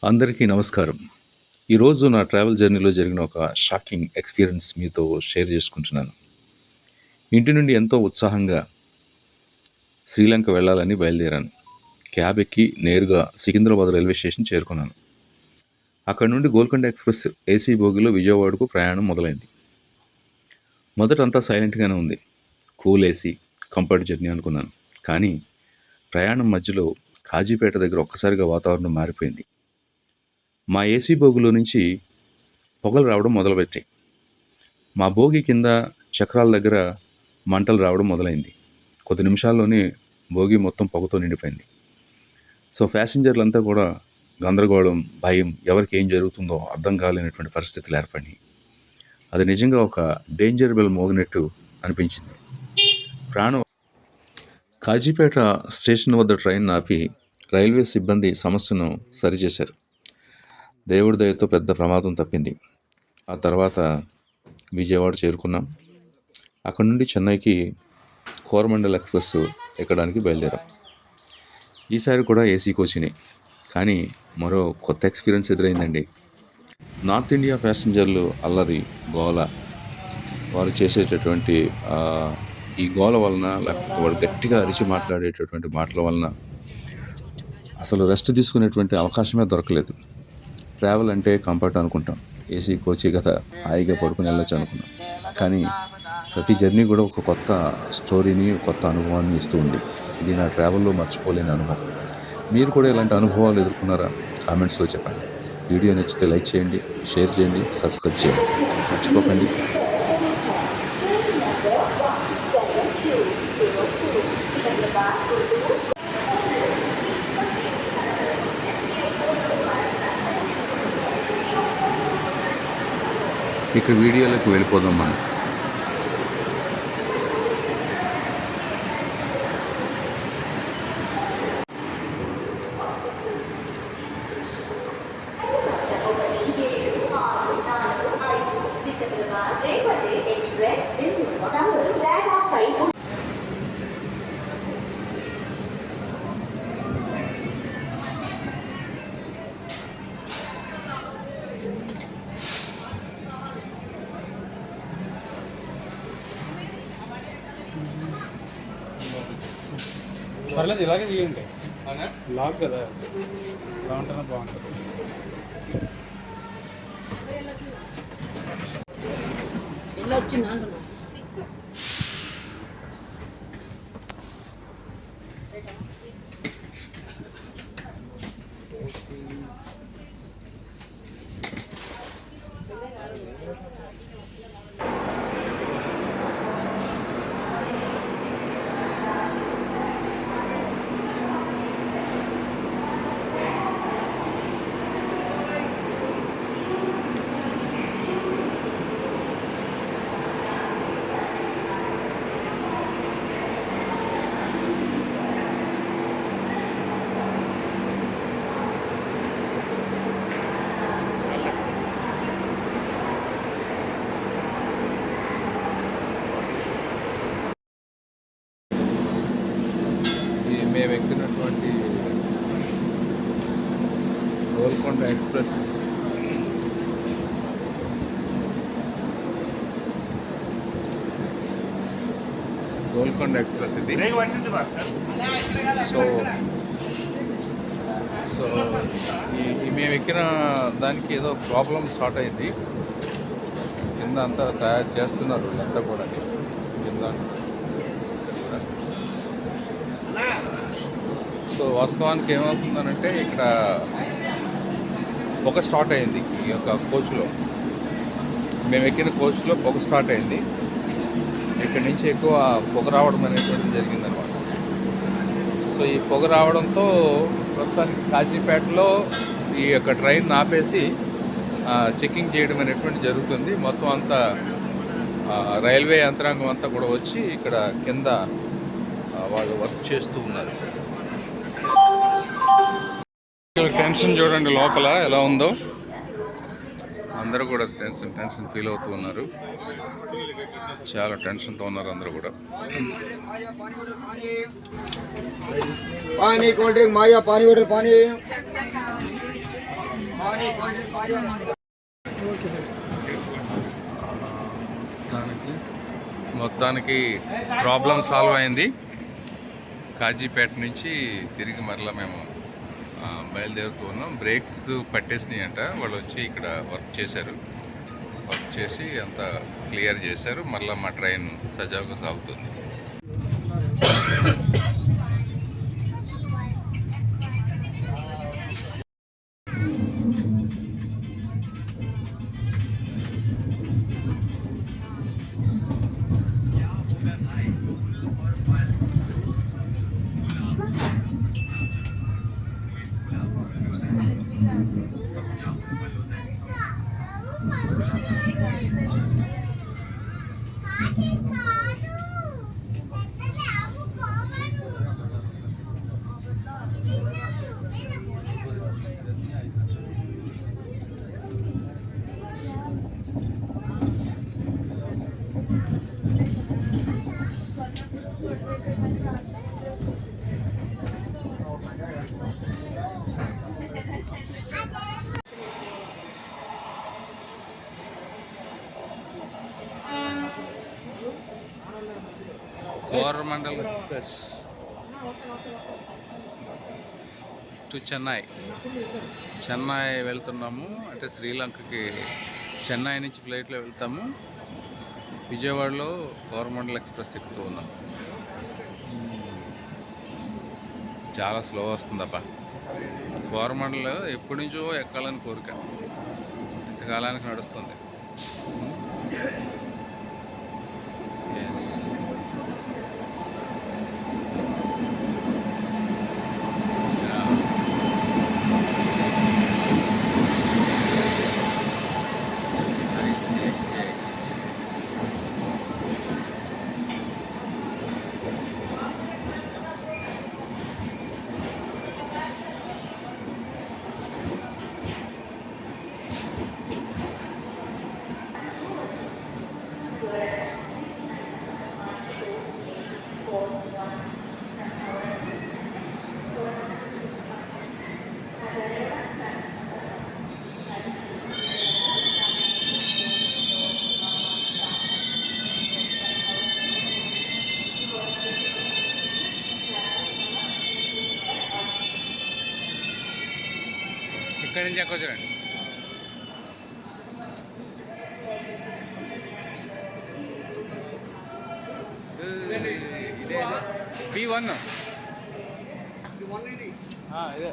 అందరికీ నమస్కారం. ఈరోజు నా ట్రావెల్ జర్నీలో జరిగిన ఒక షాకింగ్ ఎక్స్‌పీరియన్స్ మీతో షేర్ చేసుకుంటున్నాను. ఇంటి నుండి ఎంతో ఉత్సాహంగా శ్రీలంక వెళ్ళాలని బయలుదేరాను. క్యాబ్ ఎక్కి నేరుగా సికింద్రాబాద్ రైల్వే స్టేషన్ చేరుకున్నాను. అక్కడి నుండి గోల్కొండ ఎక్స్‌ప్రెస్ ఏసీ బోగీలో విజయవాడకు ప్రయాణం మొదలైంది. మొదట అంతా సైలెంట్‌గానే ఉంది. కూల్ ఏసీ, కంఫర్ట్ జర్నీ అనుకున్నాను. కానీ ప్రయాణం మధ్యలో కాజీపేట దగ్గర ఒక్కసారిగా వాతావరణం మారిపోయింది. మా ఏసీ బోగీలో నుంచి పొగలు రావడం మొదలుపెట్టాయి. మా బోగీ కింద చక్రాల దగ్గర మంటలు రావడం మొదలైంది. కొద్ది నిమిషాల్లోనే బోగీ మొత్తం పొగతో నిండిపోయింది. సో ప్యాసింజర్లంతా కూడా గందరగోళం, భయం, ఎవరికి ఏం జరుగుతుందో అర్థం కాలేనటువంటి పరిస్థితులు ఏర్పడినాయి. అది నిజంగా ఒక డేంజర్ బెల్ మోగినట్టు అనిపించింది. ప్రాణం కాజీపేట స్టేషన్ వద్ద ట్రైన్ ఆపి రైల్వే సిబ్బంది సమస్యను సరిచేశారు. దేవుడి దయతో పెద్ద ప్రమాదం తప్పింది. ఆ తర్వాత విజయవాడ చేరుకున్నాం. అక్కడి నుండి చెన్నైకి కోరమండల్ ఎక్స్‌ప్రెస్ ఎక్కడానికి బయలుదేరాం. ఈసారి కూడా ఏసీ కోచినే. కానీ మరో కొత్త ఎక్స్‌పీరియన్స్ ఎదురైందండి. నార్త్ ఇండియా ప్యాసింజర్లు అల్లరి, గోల, వారు చేసేటటువంటి ఈ గోల వలన, లేకపోతే వాళ్ళు గట్టిగా అరిచి మాట్లాడేటటువంటి మాటల వలన అసలు రెస్ట్ తీసుకునేటువంటి అవకాశమే దొరకలేదు. ట్రావెల్ అంటే కంఫర్ట్ అనుకుంటాం, ఏసీ కోచే కదా హాయిగా పడుకుని వెళ్ళొచ్చు అనుకున్నాం. కానీ ప్రతి జర్నీ కూడా ఒక కొత్త స్టోరీని, కొత్త అనుభవాన్ని ఇస్తూ ఉంది. ఇది నా ట్రావెల్లో మర్చిపోలేని అనుభవం. మీరు కూడా ఇలాంటి అనుభవాలు ఎదుర్కొన్నారా? కామెంట్స్లో చెప్పండి. వీడియో నచ్చితే లైక్ చేయండి, షేర్ చేయండి, సబ్స్క్రైబ్ చేయండి, మర్చిపోకండి. ఇక వీడియోలోకి వెళ్ళిపోదాం మనం. పర్లేదు, ఇలాగే చేయండి. లాగ్ కదా, ఇలా ఉంటేనే బాగుంటుంది. మేము ఎక్కినటువంటి గోల్కొండ ఎక్స్ప్రెస్ ఇది. సో మేము ఎక్కిన దానికి ఏదో ప్రాబ్లం స్టార్ట్ అయింది. కింద అంతా తయారు చేస్తున్నారు వీళ్ళంతా కూడా. కింద సో వాస్తవానికి ఏమవుతుందనంటే ఇక్కడ పొగ స్టార్ట్ అయింది. ఈ యొక్క కోచ్లో, మేము ఎక్కిన కోచ్లో పొగ స్టార్ట్ అయింది. ఇక్కడి నుంచి ఎక్కువ పొగ రావడం అనేటువంటిది జరిగిందనమాట. సో ఈ పొగ రావడంతో ప్రస్తుతానికి కాజీపేటలో ఈ యొక్క ట్రైన్ ఆపేసి చెకింగ్ చేయడం అనేటువంటి జరుగుతుంది. మొత్తం అంతా రైల్వే యంత్రాంగం అంతా కూడా వచ్చి ఇక్కడ కింద వాళ్ళు వర్క్ చేస్తూ ఉన్నారు. టెన్షన్ చూడండి లోపల ఎలా ఉందో. అందరూ కూడా టెన్షన్ ఫీల్ అవుతూ ఉన్నారు. చాలా టెన్షన్తో ఉన్నారు అందరూ కూడా. पानी कोल्ड ड्रिंक माया पानी वाटर पानी మొత్తానికి ప్రాబ్లం సాల్వ్ అయింది. కాజీపేట నుంచి తిరిగి మరలా మేము బయలుదేరుతూ ఉన్నాం. బ్రేక్స్ పట్టేసినాయి అంట. వాళ్ళు వచ్చి ఇక్కడ వర్క్ చేసి అంతా క్లియర్ చేశారు. మరలా మా ట్రైన్ సజావుగా సాగుతుంది. కోరమండల్ ఎక్స్ప్రెస్ టు చెన్నై వెళ్తున్నాము. అంటే శ్రీలంకకి చెన్నై నుంచి ఫ్లైట్లో వెళ్తాము. విజయవాడలో కోరమండల్ ఎక్స్ప్రెస్ ఎక్కుతూ ఉన్నాం. చాలా స్లో వస్తుందప్ప. కోరమండల్ ఎప్పటి నుంచో ఎక్కాలని కోరిక, ఇంతకాలానికి నడుస్తుంది. ఇక్కడి నుంచి ఎక్కొచ్చారండి. ఇదే B1 ఇదే.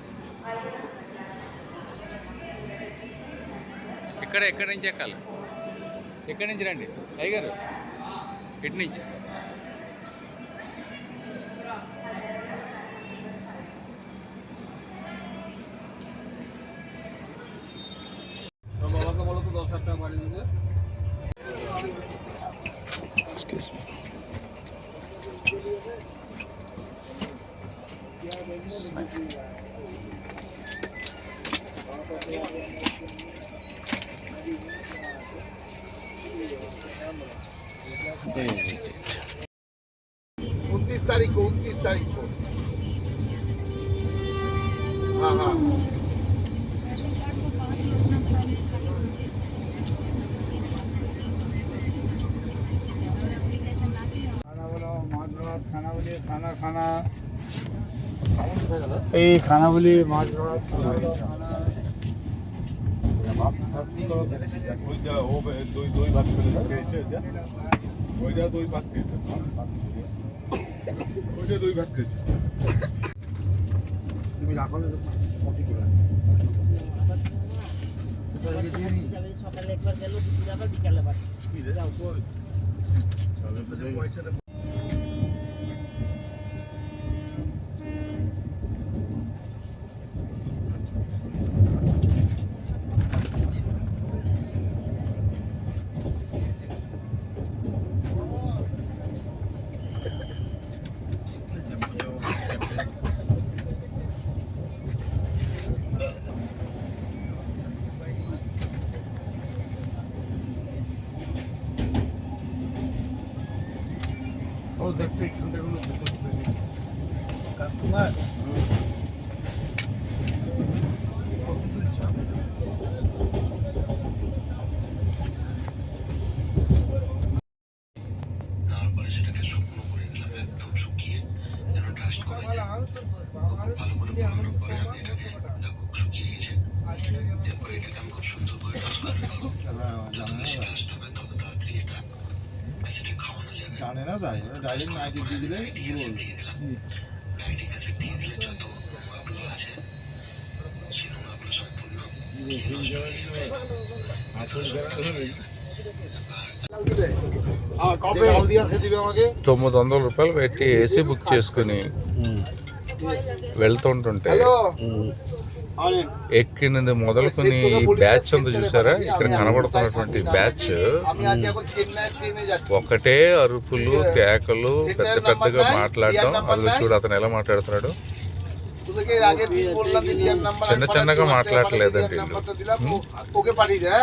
ఎక్కడి నుంచి ఎక్కాలి? ఎక్కడి నుంచి రండి అయ్యగారు? ఇటు నుంచి. Excuse me. तारीख को हाँ हाँ खाना बोलिए खाना खाना बोलिए माछ তুমি রাখো সকালে একবার গেল দুপুরে আবার বিকালে আবার পয়সা দেখতে কাস্টমার তারপরে সেটাকে শুকনো করে নিলাম, একদম শুকিয়ে যেন ডাস্ট কমে যায়। খুব ভালো করে ঘোরানোর পরে আমি এটাকে দেখো শুকিয়ে গেছে। এরপরে এটাকে আমি খুব সুন্দর করে ডাস্ট করে নেবো। যত বেশি ডাস্ট হবে তত তাড়াতাড়ি এটা অ্যাসিডে খাওয়ানো যাবে। জানে না তাই ডাইরেক্ট নাইট্রিক দিয়ে দিলে নাইট্রিক অ্যাসিড দিয়ে দিলাম। নাইট্রিক অ্যাসিড দিয়ে দিলে যত নোংরাগুলো আছে সেই নোংরাগুলো সম্পূর্ণ নষ্ট হয়ে যাবে। ₹900 పెట్టి ఏసీ బుక్ చేసుకుని వెళ్తుంటుంటే ఎక్కినది మొదలుకొని బ్యాచ్ ఉంది చూసారా, ఇక్కడ కనబడుతున్నటువంటి బ్యాచ్ ఒకటే అరుపులు కేకలు, పెద్ద పెద్దగా మాట్లాడటం. అది చూడు అతను ఎలా మాట్లాడుతున్నాడు, చిన్న చిన్నగా మాట్లాడలేదండి వీళ్ళు.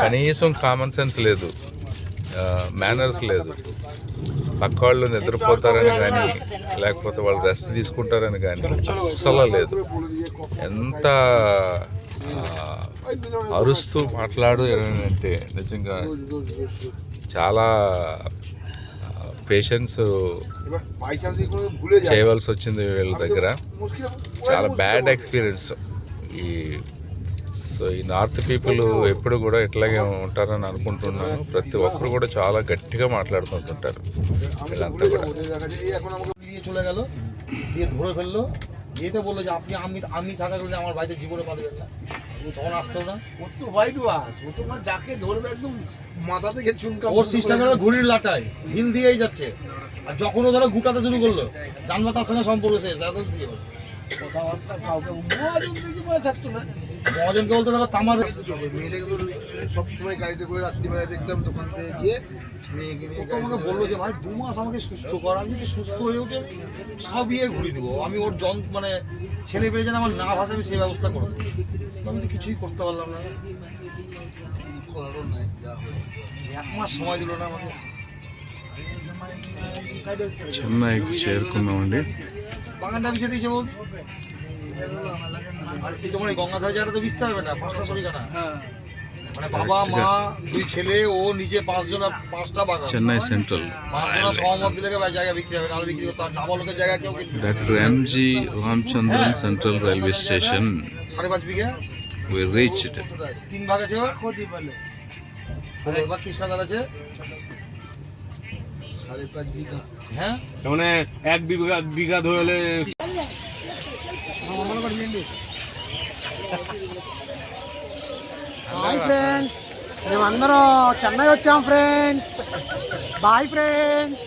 కనీసం కామన్ సెన్స్ లేదు, మేనర్స్ లేదు. పక్క వాళ్ళు నిద్రపోతారని కానీ లేకపోతే వాళ్ళు రెస్ట్ తీసుకుంటారని కానీ అస్సలు లేదు. ఎంత అరుస్తూ మాట్లాడు అంటే నిజంగా చాలా పేషెన్స్ చేయవలసి వచ్చింది వీళ్ళ దగ్గర. చాలా బ్యాడ్ ఎక్స్పీరియన్స్. సో ఈ నార్త్ పీపుల్ ఎప్పుడు కూడా ఇట్లాగే ఉంటారని అనుకుంటున్నాను. ప్రతి ఒక్కరు కూడా చాలా గట్టిగా మాట్లాడుతుంటుంటారు వీళ్ళంతా కూడా. চলে গেল দিয়ে ধরে ফেললো, দিয়ে তো বললো যে আপনি আমি থাকা করলে আমার বাড়িতে জীবনে পাবেন না। তখন আসতো না, ও তো হোয়াইট ওয়াশ, ও তো মানে যাকে ধরবে একদম মাথা থেকে চুনকা ওর সিস্টেম হলো ঘুড়ির লাটায় হিল দিয়েই যাচ্ছে। আর যখন ও ধরো গুটাতে শুরু করলো, জানবা তার সঙ্গে সম্পর্ক শেষ। একদম কথাবার্তা কাউকে মহাজন দেখি মনে থাকতো না। মহাজনকে বলতে দেবো তামার মেয়েটাকে তো সবসময় গাড়িতে করে রাত্রিবেলায় দেখতাম দোকান থেকে গিয়ে মেয়েকে নিয়ে ওকে আমাকে বললো যে ভাই 2 মাস আমাকে সুস্থ কর, আমি যদি সুস্থ হয়ে উঠে আমি সব ইয়ে ঘুরিয়ে দেবো। আমি ওর মানে ছেলে পেলে যেন আমার না ভাষা আমি সেই ব্যবস্থা করে দেবো। আমি তো কিছুই করতে পারলাম না, করারও নাই, যা হয় 1 মাস সময় দিল না আমাকে। చెన్నైకి చేరుకున్నామండి. বাগানটা বিছে দিয়েছে বল। আর এই তোমার এই গঙ্গাধার জায়গাটা তো বিছতে হবে না, 5টা শরিকানা। মানে বাবা মা 2 ছেলে ও নিজে 5টা বাগান। చెన్నై సెంట్రల్ 5 সহমত দিলে জায়গা বিক্রি হবে, নাহলে বিক্রি করতে ডাবল লোকের জায়গা কেউ কিনবে না। Doctor MG Ramachandran central railway station. 5.5 বিঘা We reached. 3 ভাগ আছে ওর ক্ষতি পেলে। আর একবার কৃষ্ণাদার আছে 5.5 বিঘা। হ্যাঁ মানে 1 বিঘা ধরে హాయ్ ఫ్రెండ్స్, మేమందరం చెన్నై వచ్చాం ఫ్రెండ్స్. Bye friends.